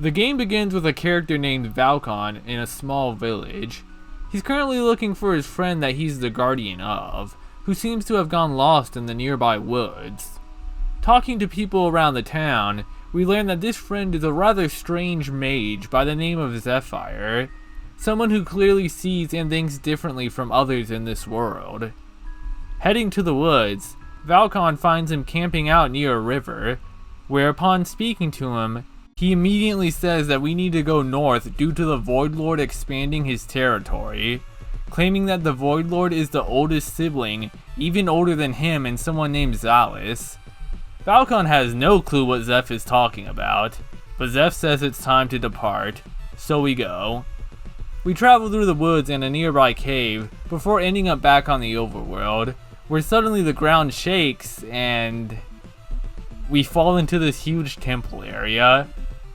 The game begins with a character named Valkon in a small village. He's currently looking for his friend that he's the guardian of, who seems to have gone lost in the nearby woods. Talking to people around the town, we learn that this friend is a rather strange mage by the name of Zeph, someone who clearly sees and thinks differently from others in this world. Heading to the woods, Valkon finds him camping out near a river, where upon speaking to him, he immediately says that we need to go north due to the Void Lord expanding his territory, claiming that the Void Lord is the oldest sibling, even older than him and someone named Zalus. Valkon has no clue what Zeph is talking about, but Zeph says it's time to depart, so we go. We travel through the woods and a nearby cave before ending up back on the overworld, where suddenly the ground shakes and we fall into this huge temple area.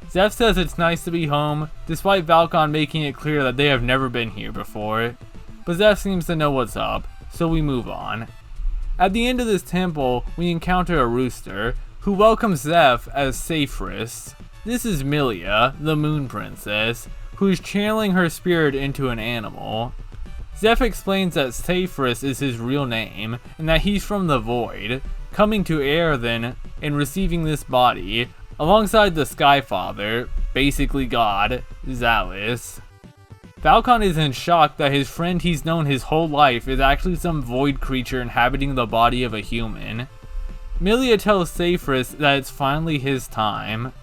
Zeph says it's nice to be home, despite Valkon making it clear that they have never been here before, but Zeph seems to know what's up, so we move on. At the end of this temple, we encounter a rooster, who welcomes Zeph as Saphris. This is Milia, the Moon Princess, who is channeling her spirit into an animal. Zeph explains that Saphris is his real name, and that he's from the Void, coming to Aerthen and receiving this body, alongside the Sky Father, basically God, Zalus. Valkon is in shock that his friend he's known his whole life is actually some void creature inhabiting the body of a human. Milia tells Saphris that it's finally his time,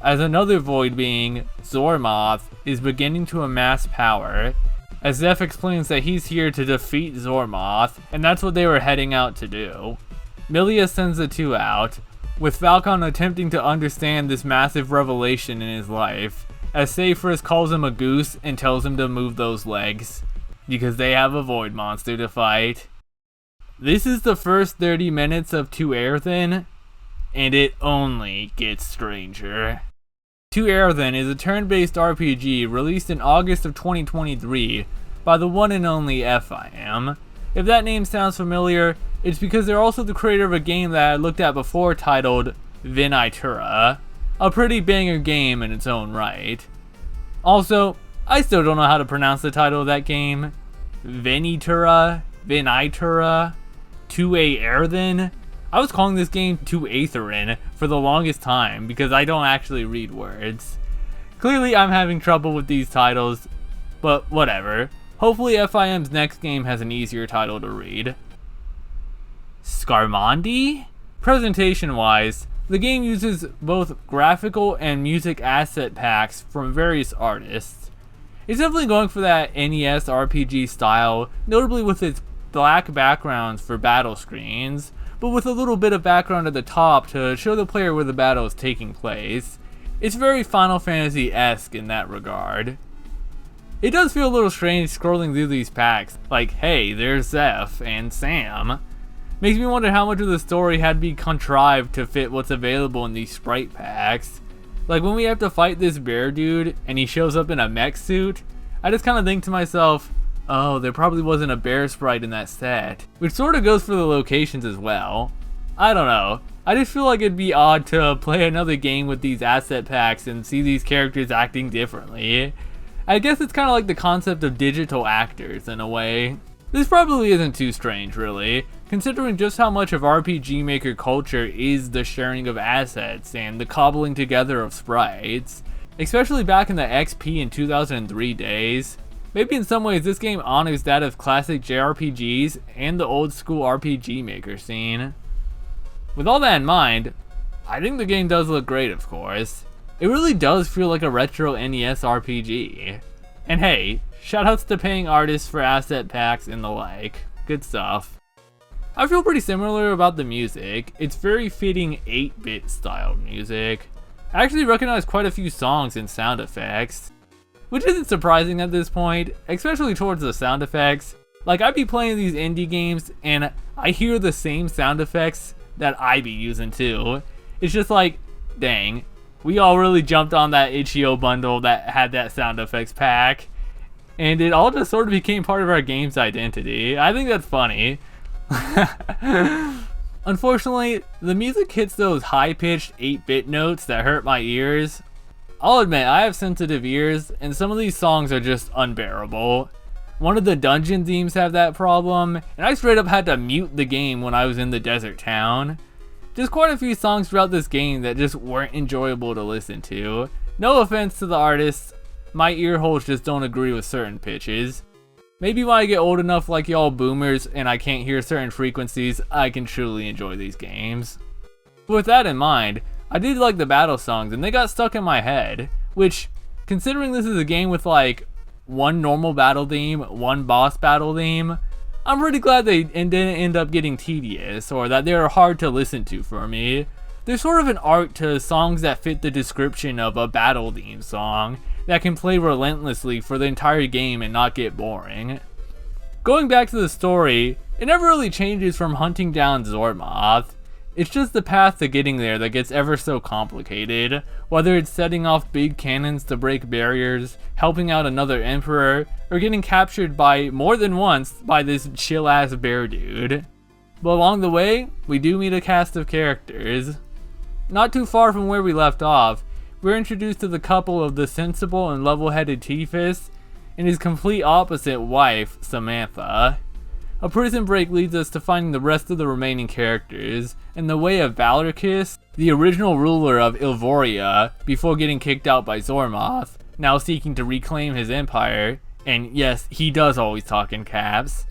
as another void being, Zormoth, is beginning to amass power, as Zeph explains that he's here to defeat Zormoth, and that's what they were heading out to do. Milia sends the two out, with Valkon attempting to understand this massive revelation in his life, as Saphris calls him a goose and tells him to move those legs, because they have a void monster to fight. This is the first 30 minutes of To Aerthen, and it only gets stranger. To Aerthen is a turn-based RPG released in August of 2023 by the one and only FIM. If that name sounds familiar, it's because they're also the creator of a game that I looked at before titled Venitura, a pretty banger game in its own right. Also, I still don't know how to pronounce the title of that game. Venitura? To Aerthen? I was calling this game To Aerthen for the longest time because I don't actually read words. Clearly I'm having trouble with these titles, but whatever. Hopefully FIM's next game has an easier title to read. Scarmondi? Presentation-wise, the game uses both graphical and music asset packs from various artists. It's definitely going for that NES RPG style, notably with its black backgrounds for battle screens, but with a little bit of background at the top to show the player where the battle is taking place. It's very Final Fantasy-esque in that regard. It does feel a little strange scrolling through these packs, like hey, there's Zeph and Sam. Makes me wonder how much of the story had to be contrived to fit what's available in these sprite packs. Like when we have to fight this bear dude and he shows up in a mech suit, I just kind of think to myself, oh, there probably wasn't a bear sprite in that set. Which sort of goes for the locations as well. I don't know. I just feel like it'd be odd to play another game with these asset packs and see these characters acting differently. I guess it's kind of like the concept of digital actors in a way. This probably isn't too strange, really, considering just how much of RPG Maker culture is the sharing of assets and the cobbling together of sprites, especially back in the XP and 2003 days. Maybe in some ways this game honors that of classic JRPGs and the old school RPG Maker scene. With all that in mind, I think the game does look great, of course. It really does feel like a retro NES RPG. And hey, shoutouts to paying artists for asset packs and the like. Good stuff. I feel pretty similar about the music. It's very fitting 8-bit style music. I actually recognize quite a few songs and sound effects, which isn't surprising at this point, especially towards the sound effects. Like, I'd be playing these indie games and I hear the same sound effects that I be using too. It's just like, dang, we all really jumped on that itch.io bundle that had that sound effects pack, and it all just sort of became part of our game's identity. I think that's funny. Unfortunately, the music hits those high-pitched 8-bit notes that hurt my ears. I'll admit, I have sensitive ears, and some of these songs are just unbearable. One of the dungeon themes have that problem, and I straight up had to mute the game when I was in the desert town. Just quite a few songs throughout this game that just weren't enjoyable to listen to. No offense to the artists, my ear holes just don't agree with certain pitches. Maybe when I get old enough like y'all boomers and I can't hear certain frequencies, I can truly enjoy these games. With that in mind, I did like the battle songs and they got stuck in my head, which, considering this is a game with like one normal battle theme, one boss battle theme, I'm pretty glad they didn't end up getting tedious or that they were hard to listen to for me. There's sort of an art to songs that fit the description of a battle theme song that can play relentlessly for the entire game and not get boring. Going back to the story, it never really changes from hunting down Zormoth. It's just the path to getting there that gets ever so complicated, whether it's setting off big cannons to break barriers, helping out another emperor, or getting captured by more than once by this chill ass bear dude. But along the way, we do meet a cast of characters. Not too far from where we left off, we're introduced to the couple of the sensible and level-headed Tiphys and his complete opposite wife, Samantha. A prison break leads us to finding the rest of the remaining characters, in the way of Valorkis, the original ruler of Ilvoria, before getting kicked out by Zormoth, now seeking to reclaim his empire, and yes, he does always talk in caps,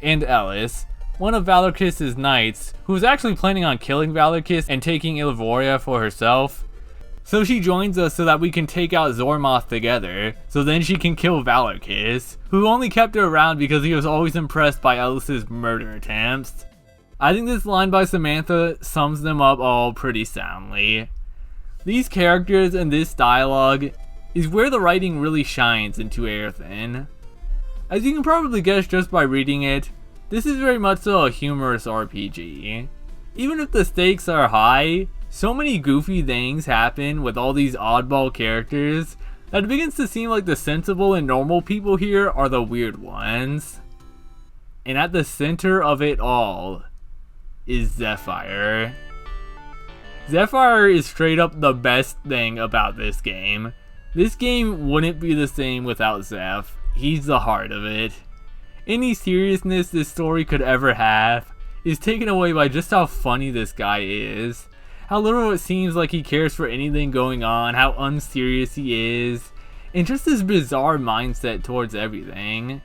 and Ellis, one of Valorkis' knights, who was actually planning on killing Valorkis and taking Ilvoria for herself. So she joins us so that we can take out Zormoth together, so then she can kill Valorkis, who only kept her around because he was always impressed by Ellis' murder attempts. I think this line by Samantha sums them up all pretty soundly. These characters and this dialogue is where the writing really shines in To Aerthen. As you can probably guess just by reading it, this is very much so a humorous RPG. Even if the stakes are high, so many goofy things happen with all these oddball characters that it begins to seem like the sensible and normal people here are the weird ones. And at the center of it all is Zephyr. Zephyr is straight up the best thing about this game. This game wouldn't be the same without Zeph. He's the heart of it. Any seriousness this story could ever have is taken away by just how funny this guy is. How little it seems like he cares for anything going on, how unserious he is, and just this bizarre mindset towards everything.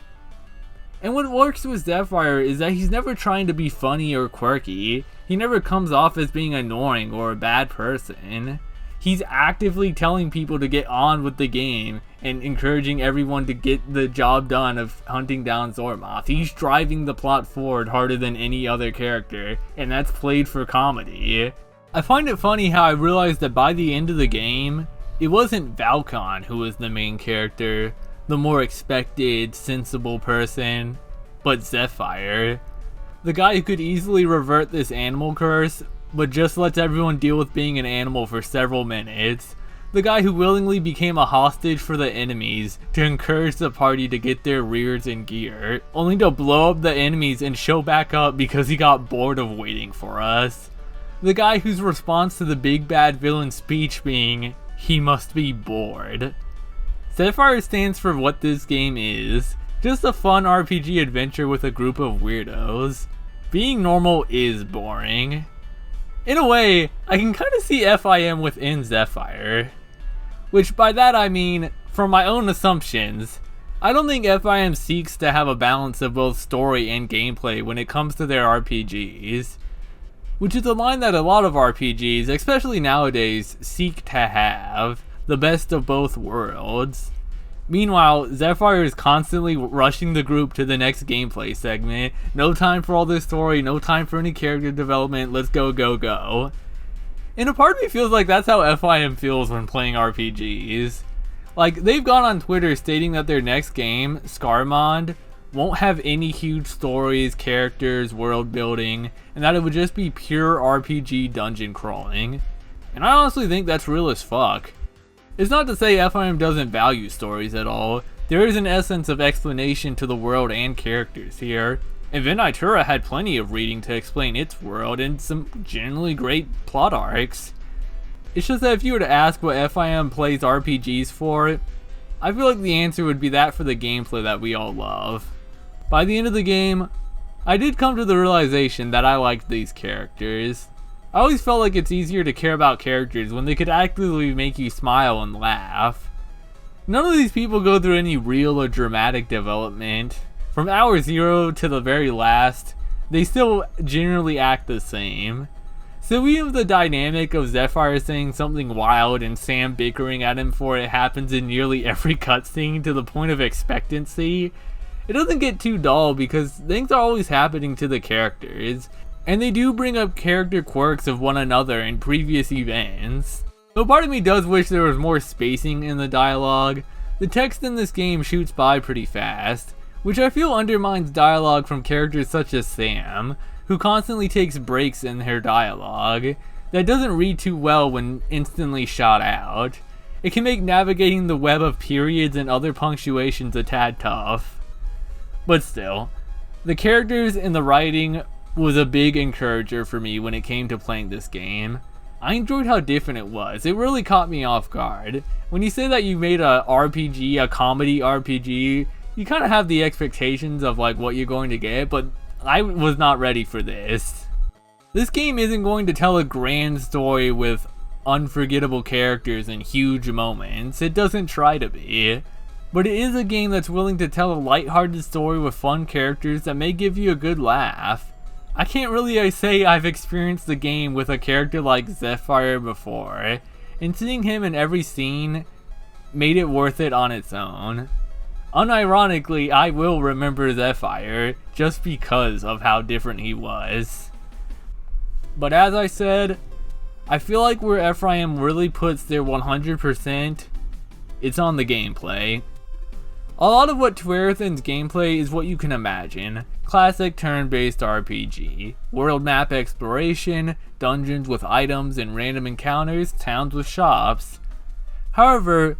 And what works with Zephyr is that he's never trying to be funny or quirky. He never comes off as being annoying or a bad person. He's actively telling people to get on with the game and encouraging everyone to get the job done of hunting down Zormoth. He's driving the plot forward harder than any other character, and that's played for comedy. I find it funny how I realized that by the end of the game, it wasn't Valkon who was the main character, the more expected, sensible person, but Zephyr. The guy who could easily revert this animal curse, but just lets everyone deal with being an animal for several minutes. The guy who willingly became a hostage for the enemies to encourage the party to get their rears in gear, only to blow up the enemies and show back up because he got bored of waiting for us. The guy whose response to the big bad villain speech being, "He must be bored." Zephyr stands for what this game is, just a fun RPG adventure with a group of weirdos. Being normal is boring. In a way, I can kind of see FIM within Zephyr. Which by that I mean, from my own assumptions, I don't think FIM seeks to have a balance of both story and gameplay when it comes to their RPGs. Which is a line that a lot of RPGs, especially nowadays, seek to have. The best of both worlds. Meanwhile, Zephyr is constantly rushing the group to the next gameplay segment. No time for all this story, no time for any character development, let's go, go, go. And a part of me feels like that's how FIM feels when playing RPGs. Like, they've gone on Twitter stating that their next game, Scarmond, won't have any huge stories, characters, world building, and that it would just be pure RPG dungeon crawling. And I honestly think that's real as fuck. It's not to say FIM doesn't value stories at all. There is an essence of explanation to the world and characters here, and Ventura had plenty of reading to explain its world and some generally great plot arcs. It's just that if you were to ask what FIM plays RPGs for, I feel like the answer would be that for the gameplay that we all love. By the end of the game, I did come to the realization that I liked these characters. I always felt like it's easier to care about characters when they could actively make you smile and laugh. None of these people go through any real or dramatic development. From hour 0 to the very last, they still generally act the same. So even if the dynamic of Zephyr saying something wild and Sam bickering at him for it happens in nearly every cutscene to the point of expectancy, it doesn't get too dull because things are always happening to the characters, and they do bring up character quirks of one another in previous events. Though part of me does wish there was more spacing in the dialogue, the text in this game shoots by pretty fast, which I feel undermines dialogue from characters such as Sam, who constantly takes breaks in her dialogue that doesn't read too well when instantly shot out. It can make navigating the web of periods and other punctuations a tad tough. But still, the characters and the writing was a big encourager for me when it came to playing this game. I enjoyed how different it was. It really caught me off guard. When you say that you made a RPG, a comedy RPG, you kind of have the expectations of like what you're going to get, but I was not ready for this. This game isn't going to tell a grand story with unforgettable characters and huge moments. It doesn't try to be. But it is a game that's willing to tell a lighthearted story with fun characters that may give you a good laugh. I can't really say I've experienced the game with a character like Zephyr before, and seeing him in every scene made it worth it on its own. Unironically, I will remember Zephyr just because of how different he was. But as I said, I feel like where Ephraim really puts their 100%, it's on the gameplay. A lot of what To Aerthen's gameplay is what you can imagine. Classic turn-based RPG. World map exploration, dungeons with items and random encounters, towns with shops. However,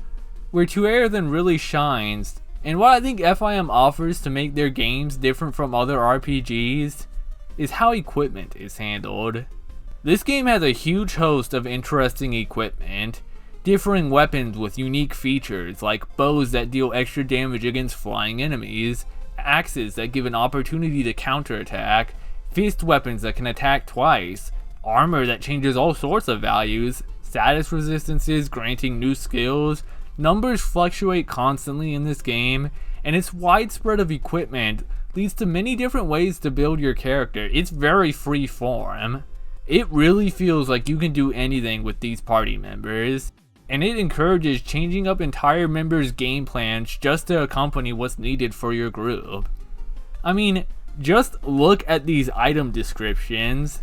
where To Aerthen really shines, and what I think FIM offers to make their games different from other RPGs, is how equipment is handled. This game has a huge host of interesting equipment, differing weapons with unique features like bows that deal extra damage against flying enemies, axes that give an opportunity to counterattack, fist weapons that can attack twice, armor that changes all sorts of values, status resistances granting new skills. Numbers fluctuate constantly in this game, and its widespread of equipment leads to many different ways to build your character. It's very free form. It really feels like you can do anything with these party members, and it encourages changing up entire members' game plans just to accompany what's needed for your group. I mean, just look at these item descriptions.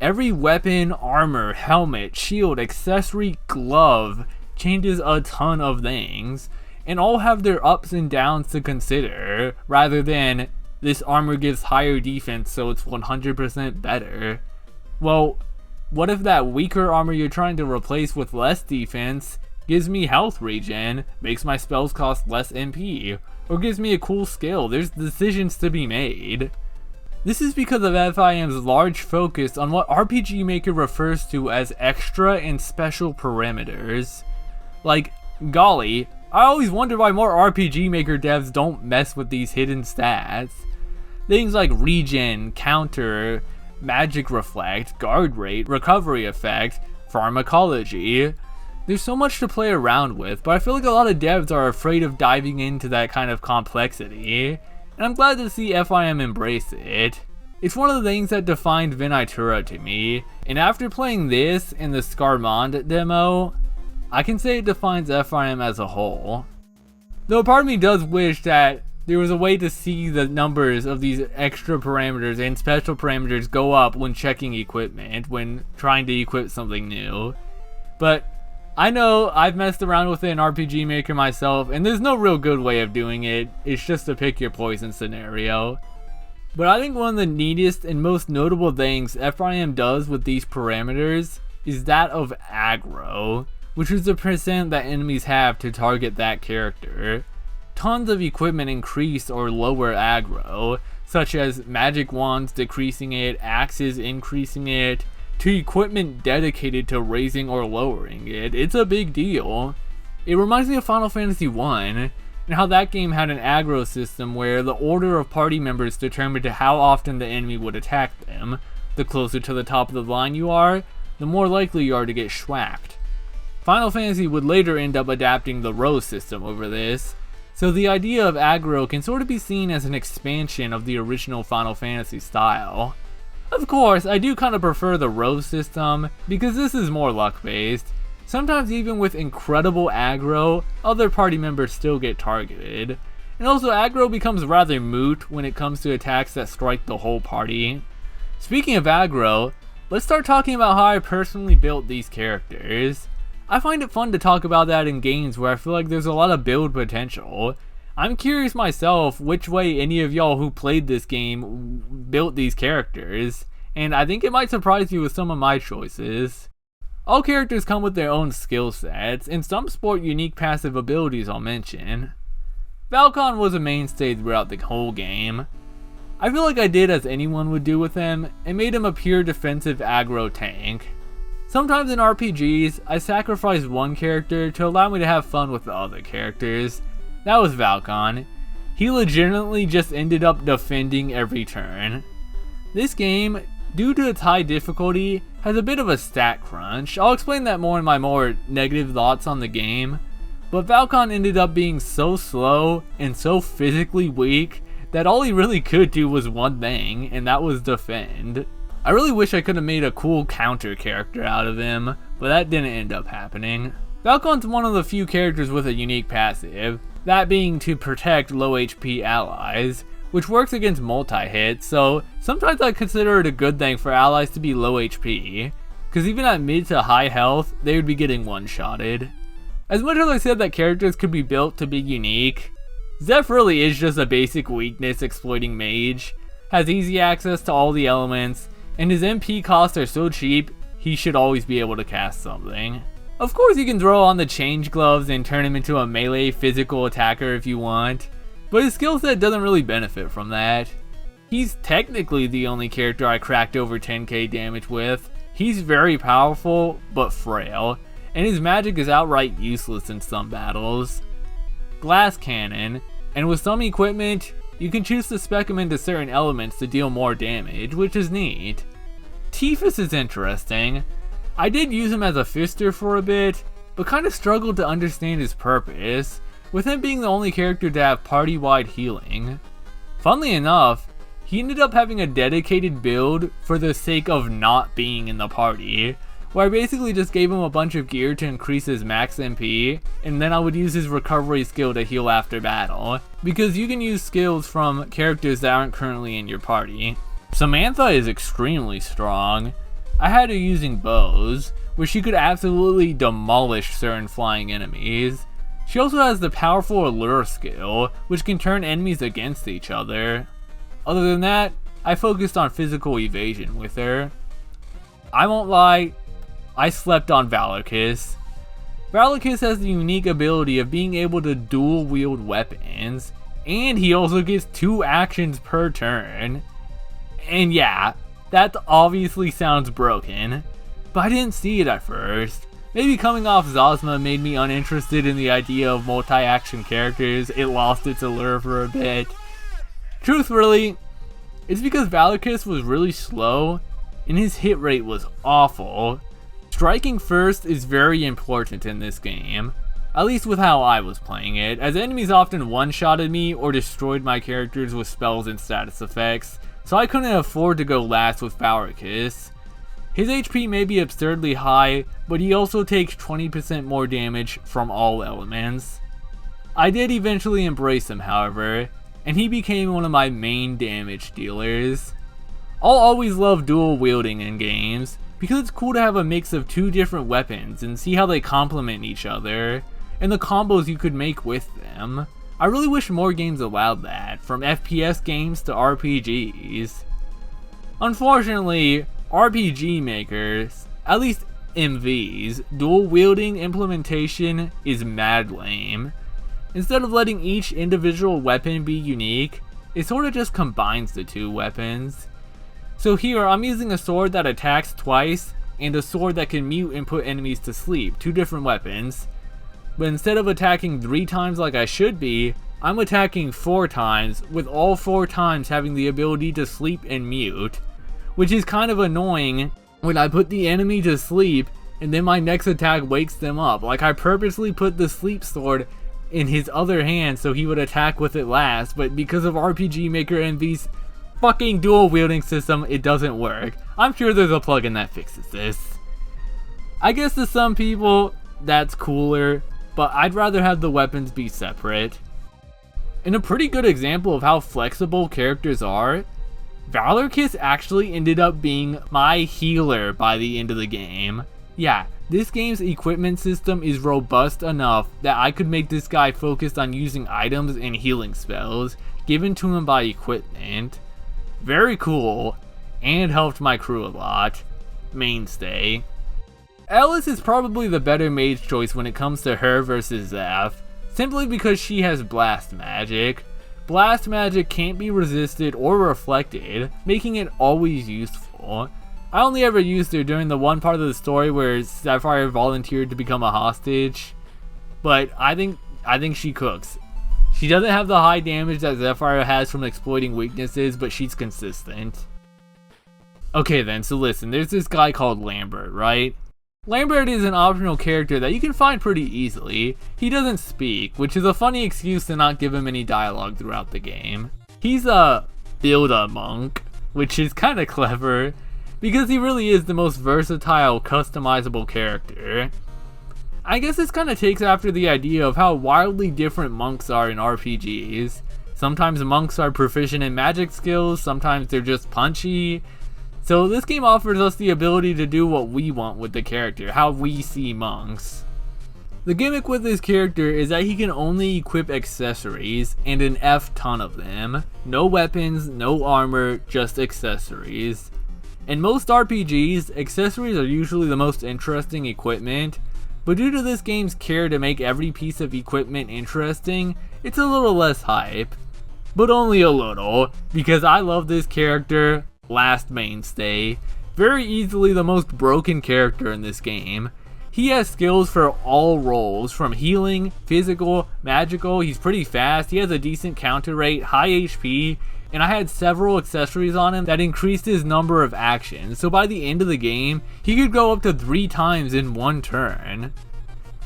Every weapon, armor, helmet, shield, accessory, glove changes a ton of things, and all have their ups and downs to consider, rather than this armor gives higher defense so it's 100% better. Well, what if that weaker armor you're trying to replace with less defense gives me health regen, makes my spells cost less MP, or gives me a cool skill? There's decisions to be made. This is because of FIM's large focus on what RPG Maker refers to as extra and special parameters. Like, golly, I always wonder why more RPG Maker devs don't mess with these hidden stats. Things like regen, counter, magic reflect, guard rate, recovery effect, pharmacology. There's so much to play around with, but I feel like a lot of devs are afraid of diving into that kind of complexity, and I'm glad to see FIM embrace it. It's one of the things that defined Venitura to me, and after playing this and the Scarmond demo, I can say it defines FIM as a whole. Though part of me does wish that there was a way to see the numbers of these extra parameters and special parameters go up when checking equipment, when trying to equip something new. But I know I've messed around with it in RPG Maker myself, and there's no real good way of doing it. It's just a pick your poison scenario. But I think one of the neatest and most notable things FIM does with these parameters is that of aggro, which is the percent that enemies have to target that character. Tons of equipment increase or lower aggro, such as magic wands decreasing it, axes increasing it, to equipment dedicated to raising or lowering it. It's a big deal. It reminds me of Final Fantasy 1, and how that game had an aggro system where the order of party members determined how often the enemy would attack them. The closer to the top of the line you are, the more likely you are to get schwacked. Final Fantasy would later end up adapting the row system over this, so the idea of aggro can sort of be seen as an expansion of the original Final Fantasy style. Of course, I do kind of prefer the row system, because this is more luck based. Sometimes even with incredible aggro, other party members still get targeted. And also aggro becomes rather moot when it comes to attacks that strike the whole party. Speaking of aggro, let's start talking about how I personally built these characters. I find it fun to talk about that in games where I feel like there's a lot of build potential. I'm curious myself which way any of y'all who played this game built these characters, and I think it might surprise you with some of my choices. All characters come with their own skill sets, and some sport unique passive abilities I'll mention. Valcon was a mainstay throughout the whole game. I feel like I did as anyone would do with him, and made him a pure defensive aggro tank. Sometimes in RPGs, I sacrificed one character to allow me to have fun with the other characters. That was Valcon. He legitimately just ended up defending every turn. This game, due to its high difficulty, has a bit of a stat crunch. I'll explain that more in my more negative thoughts on the game. But Valcon ended up being so slow and so physically weak that all he really could do was one thing, and that was defend. I really wish I could have made a cool counter character out of him, but that didn't end up happening. Valcon's one of the few characters with a unique passive, that being to protect low HP allies, which works against multi-hits, so sometimes I consider it a good thing for allies to be low HP, because even at mid to high health, they would be getting one-shotted. As much as I said that characters could be built to be unique, Zeph really is just a basic weakness exploiting mage, has easy access to all the elements, and his MP costs are so cheap, he should always be able to cast something. Of course you can throw on the change gloves and turn him into a melee physical attacker if you want, but his skill set doesn't really benefit from that. He's technically the only character I cracked over 10k damage with. He's very powerful, but frail, and his magic is outright useless in some battles. Glass Cannon, and with some equipment, you can choose to spec him into certain elements to deal more damage, which is neat. Tiphys is interesting. I did use him as a fister for a bit, but kind of struggled to understand his purpose, with him being the only character to have party-wide healing. Funnily enough, he ended up having a dedicated build for the sake of not being in the party, where I basically just gave him a bunch of gear to increase his max MP, and then I would use his recovery skill to heal after battle, because you can use skills from characters that aren't currently in your party. Samantha is extremely strong. I had her using bows, where she could absolutely demolish certain flying enemies. She also has the powerful allure skill, which can turn enemies against each other. Other than that, I focused on physical evasion with her. I won't lie, I slept on Valakis. Valakis has the unique ability of being able to dual wield weapons, and he also gets 2 actions per turn. And yeah, that obviously sounds broken, but I didn't see it at first. Maybe coming off Zosma made me uninterested in the idea of multi-action characters. It lost its allure for a bit. Truthfully, it's because Valakis was really slow, and his hit rate was awful. Striking first is very important in this game, at least with how I was playing it, as enemies often one-shotted me or destroyed my characters with spells and status effects, so I couldn't afford to go last with Valakis. His HP may be absurdly high, but he also takes 20% more damage from all elements. I did eventually embrace him, however, and he became one of my main damage dealers. I'll always love dual wielding in games, because it's cool to have a mix of 2 different weapons and see how they complement each other, and the combos you could make with them. I really wish more games allowed that, from FPS games to RPGs. Unfortunately, RPG makers, at least MVs, dual wielding implementation is mad lame. Instead of letting each individual weapon be unique, it sort of just combines the 2 weapons. So here, I'm using a sword that attacks twice, and a sword that can mute and put enemies to sleep, 2 different weapons. But instead of attacking 3 times like I should be, I'm attacking 4 times, with all 4 times having the ability to sleep and mute. Which is kind of annoying when I put the enemy to sleep, and then my next attack wakes them up. Like, I purposely put the sleep sword in his other hand so he would attack with it last, but because of RPG Maker Envy's fucking dual wielding system, it doesn't work. I'm sure there's a plugin that fixes this. I guess to some people, that's cooler, but I'd rather have the weapons be separate. And a pretty good example of how flexible characters are, Valorkiss actually ended up being my healer by the end of the game. Yeah, this game's equipment system is robust enough that I could make this guy focused on using items and healing spells given to him by equipment. Very cool, and helped my crew a lot. Mainstay. Alice is probably the better mage choice when it comes to her versus Zeph, simply because she has blast magic. Blast magic can't be resisted or reflected, making it always useful. I only ever used her during the one part of the story where Sapphire volunteered to become a hostage, but I think she cooks. She doesn't have the high damage that Zephyr has from exploiting weaknesses, but she's consistent. Okay then, so listen, there's this guy called Lambert, right? Lambert is an optional character that you can find pretty easily. He doesn't speak, which is a funny excuse to not give him any dialogue throughout the game. He's a build-a-monk, which is kinda clever, because he really is the most versatile, customizable character. I guess this kind of takes after the idea of how wildly different monks are in RPGs. Sometimes monks are proficient in magic skills, sometimes they're just punchy. So this game offers us the ability to do what we want with the character, how we see monks. The gimmick with this character is that he can only equip accessories, and an F ton of them. No weapons, no armor, just accessories. In most RPGs, accessories are usually the most interesting equipment, but due to this game's care to make every piece of equipment interesting, it's a little less hype. But only a little, because I love this character, last mainstay, very easily the most broken character in this game. He has skills for all roles, from healing, physical, magical. He's pretty fast, he has a decent counter rate, high HP, and I had several accessories on him that increased his number of actions, so by the end of the game, he could go up to 3 times in one turn.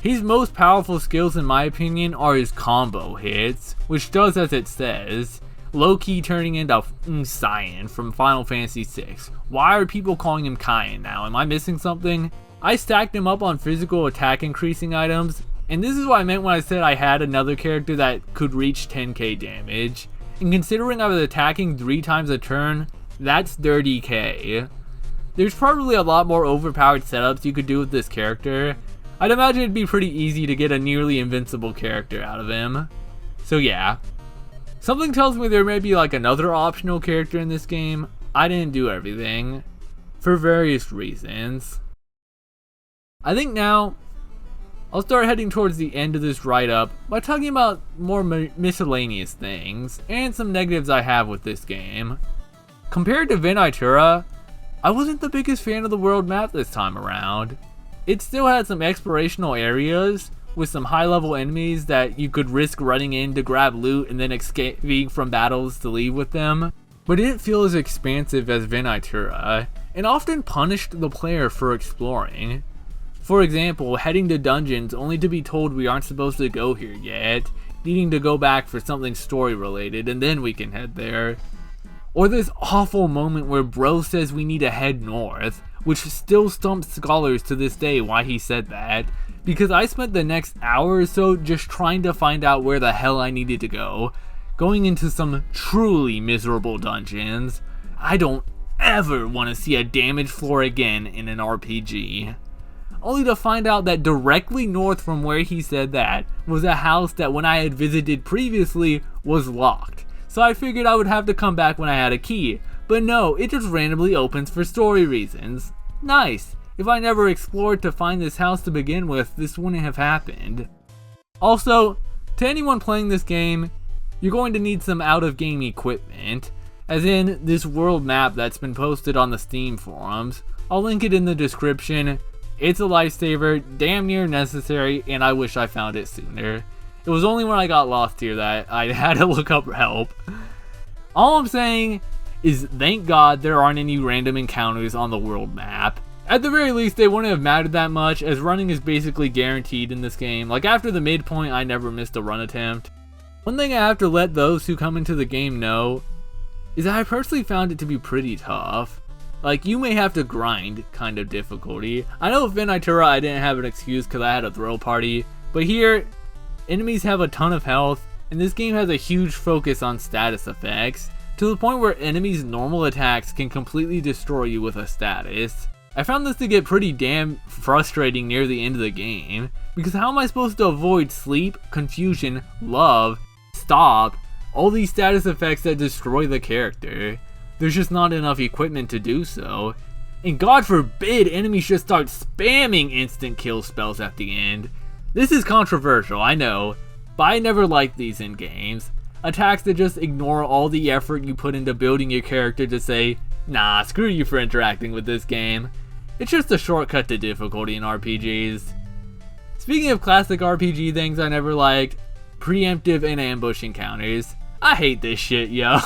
His most powerful skills in my opinion are his combo hits, which does as it says, low-key turning into Cyan from Final Fantasy VI. Why are people calling him Cyan now? Am I missing something? I stacked him up on physical attack increasing items, and this is what I meant when I said I had another character that could reach 10k damage. And considering I was attacking 3 times a turn, that's 30k. There's probably a lot more overpowered setups you could do with this character. I'd imagine it'd be pretty easy to get a nearly invincible character out of him. So yeah. Something tells me there may be like another optional character in this game. I didn't do everything, for various reasons. I think now, I'll start heading towards the end of this write-up by talking about more miscellaneous things, and some negatives I have with this game. Compared to Venitura, I wasn't the biggest fan of the world map this time around. It still had some explorational areas, with some high-level enemies that you could risk running in to grab loot and then escaping from battles to leave with them, but it didn't feel as expansive as Venitura, and often punished the player for exploring. For example, heading to dungeons only to be told we aren't supposed to go here yet, needing to go back for something story related and then we can head there. Or this awful moment where bro says we need to head north, which still stumps scholars to this day why he said that, because I spent the next hour or so just trying to find out where the hell I needed to go, going into some truly miserable dungeons. I don't ever want to see a damaged floor again in an RPG. Only to find out that directly north from where he said that was a house that when I had visited previously was locked. So I figured I would have to come back when I had a key, but no, it just randomly opens for story reasons. Nice. If I never explored to find this house to begin with, this wouldn't have happened. Also, to anyone playing this game, you're going to need some out-of-game equipment. as in this world map that's been posted on the Steam forums. I'll link it in the description. It's a lifesaver, damn near necessary, and I wish I found it sooner. It was only when I got lost here that I had to look up help. All I'm saying is thank God there aren't any random encounters on the world map. At the very least, they wouldn't have mattered that much, as running is basically guaranteed in this game. Like, after the midpoint, I never missed a run attempt. One thing I have to let those who come into the game know is that I personally found it to be pretty tough. Like, you may have to grind kind of difficulty. I know with Ventura I didn't have an excuse because I had a throw party, but here, enemies have a ton of health, and this game has a huge focus on status effects, to the point where enemies' normal attacks can completely destroy you with a status. I found this to get pretty damn frustrating near the end of the game, because how am I supposed to avoid sleep, confusion, love, stop, all these status effects that destroy the character? There's just not enough equipment to do so. And God forbid enemies just start spamming instant kill spells at the end. This is controversial, I know, but I never liked these in games. Attacks that just ignore all the effort you put into building your character to say, nah, screw you for interacting with this game. It's just a shortcut to difficulty in RPGs. Speaking of classic RPG things I never liked, preemptive and ambush encounters. I hate this shit, yo.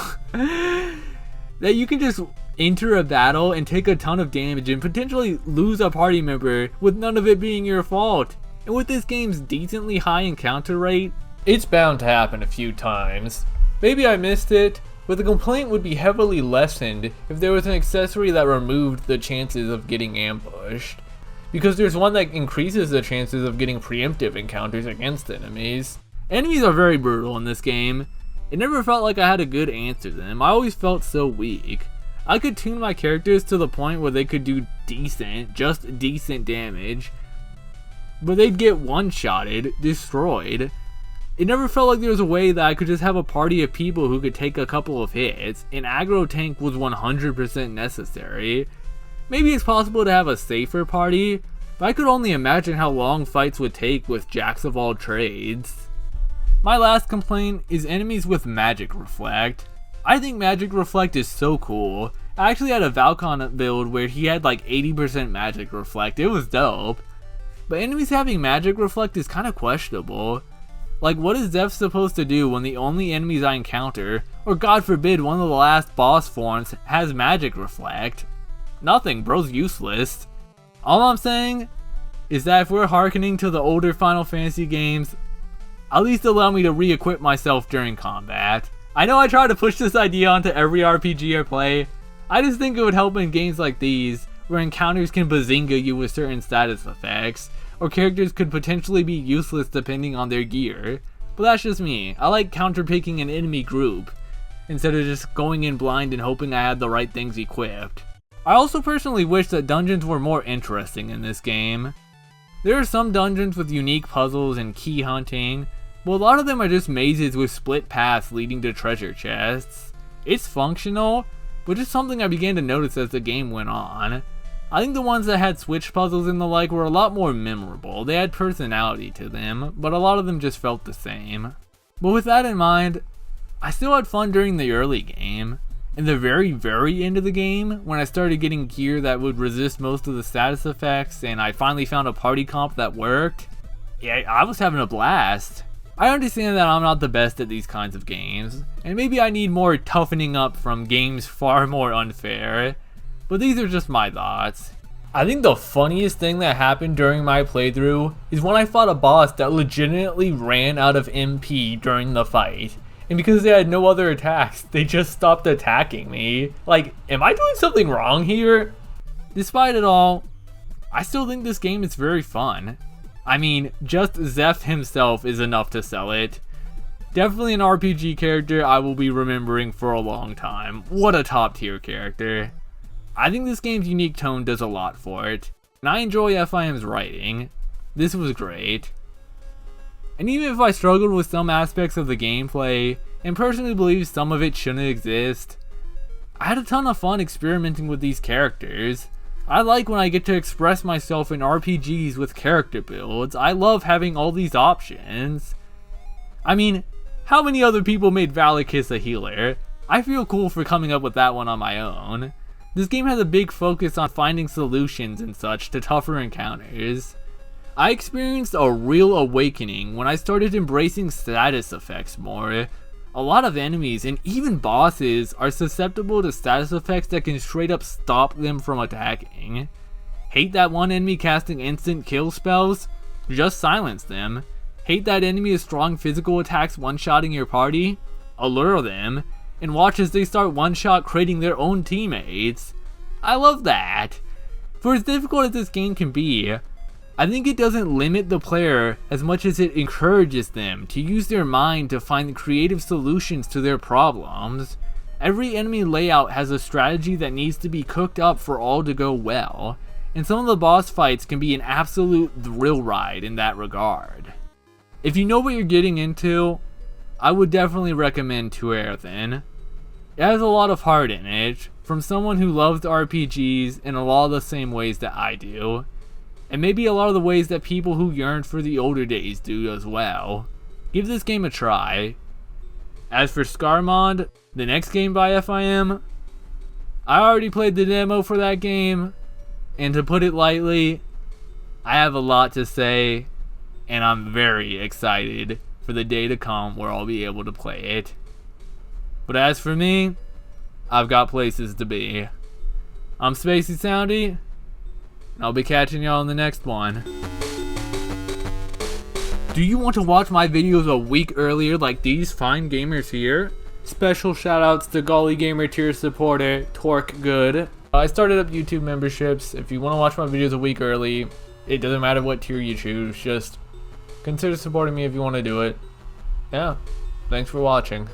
That you can just enter a battle and take a ton of damage and potentially lose a party member with none of it being your fault. And with this game's decently high encounter rate, it's bound to happen a few times. Maybe I missed it, but the complaint would be heavily lessened if there was an accessory that removed the chances of getting ambushed. Because there's one that increases the chances of getting preemptive encounters against enemies. Enemies are very brutal in this game. It never felt like I had a good answer to them. I always felt so weak. I could tune my characters to the point where they could do decent, just decent damage, but they'd get one-shotted, destroyed. It never felt like there was a way that I could just have a party of people who could take a couple of hits. An aggro tank was 100% necessary. Maybe it's possible to have a safer party, but I could only imagine how long fights would take with jacks of all trades. My last complaint is enemies with Magic Reflect. I think Magic Reflect is so cool. I actually had a Valcon build where he had like 80% Magic Reflect. It was dope. But enemies having Magic Reflect is kind of questionable. Like, what is Zeph supposed to do when the only enemies I encounter, or God forbid one of the last boss forms, has Magic Reflect? Nothing, bro's useless. All I'm saying is that if we're hearkening to the older Final Fantasy games, at least allow me to re-equip myself during combat. I know I try to push this idea onto every RPG I play. I just think it would help in games like these, where encounters can bazinga you with certain status effects, or characters could potentially be useless depending on their gear. But that's just me. I like counterpicking an enemy group, instead of just going in blind and hoping I had the right things equipped. I also personally wish that dungeons were more interesting in this game. There are some dungeons with unique puzzles and key hunting, but a lot of them are just mazes with split paths leading to treasure chests. It's functional, but just something I began to notice as the game went on. I think the ones that had switch puzzles and the like were a lot more memorable. They had personality to them, but a lot of them just felt the same. But with that in mind, I still had fun during the early game. In the very end of the game, when I started getting gear that would resist most of the status effects and I finally found a party comp that worked, yeah, I was having a blast. I understand that I'm not the best at these kinds of games, and maybe I need more toughening up from games far more unfair, but these are just my thoughts. I think the funniest thing that happened during my playthrough is when I fought a boss that legitimately ran out of MP during the fight. And because they had no other attacks, they just stopped attacking me. Like, am I doing something wrong here? Despite it all, I still think this game is very fun. I mean, just Zeph himself is enough to sell it. Definitely an RPG character I will be remembering for a long time. What a top tier character. I think this game's unique tone does a lot for it, and I enjoy FIM's writing. This was great. And even if I struggled with some aspects of the gameplay, and personally believe some of it shouldn't exist, I had a ton of fun experimenting with these characters. I like when I get to express myself in RPGs with character builds. I love having all these options. I mean, how many other people made Valakis a healer? I feel cool for coming up with that one on my own. This game has a big focus on finding solutions and such to tougher encounters. I experienced a real awakening when I started embracing status effects more. A lot of enemies and even bosses are susceptible to status effects that can straight up stop them from attacking. Hate that one enemy casting instant kill spells? Just silence them. Hate that enemy with strong physical attacks one-shotting your party? Allure them, and watch as they start one-shot critting their own teammates. I love that. For as difficult as this game can be, I think it doesn't limit the player as much as it encourages them to use their mind to find creative solutions to their problems. Every enemy layout has a strategy that needs to be cooked up for all to go well, and some of the boss fights can be an absolute thrill ride in that regard. If you know what you're getting into, I would definitely recommend To Aerthen. It has a lot of heart in it, from someone who loves RPGs in a lot of the same ways that I do. And maybe a lot of the ways that people who yearn for the older days do as well. Give this game a try. As for Scarmond, the next game by FIM, I already played the demo for that game, and to put it lightly, I have a lot to say, and I'm very excited for the day to come where I'll be able to play it. But as for me, I've got places to be. I'm Spacey Soundy, and I'll be catching y'all in the next one. Do you want to watch my videos a week earlier like these fine gamers here? Special shoutouts to Golly Gamer tier supporter, Torque Good. I started up YouTube memberships. If you want to watch my videos a week early, it doesn't matter what tier you choose, just consider supporting me if you want to do it. Yeah, thanks for watching.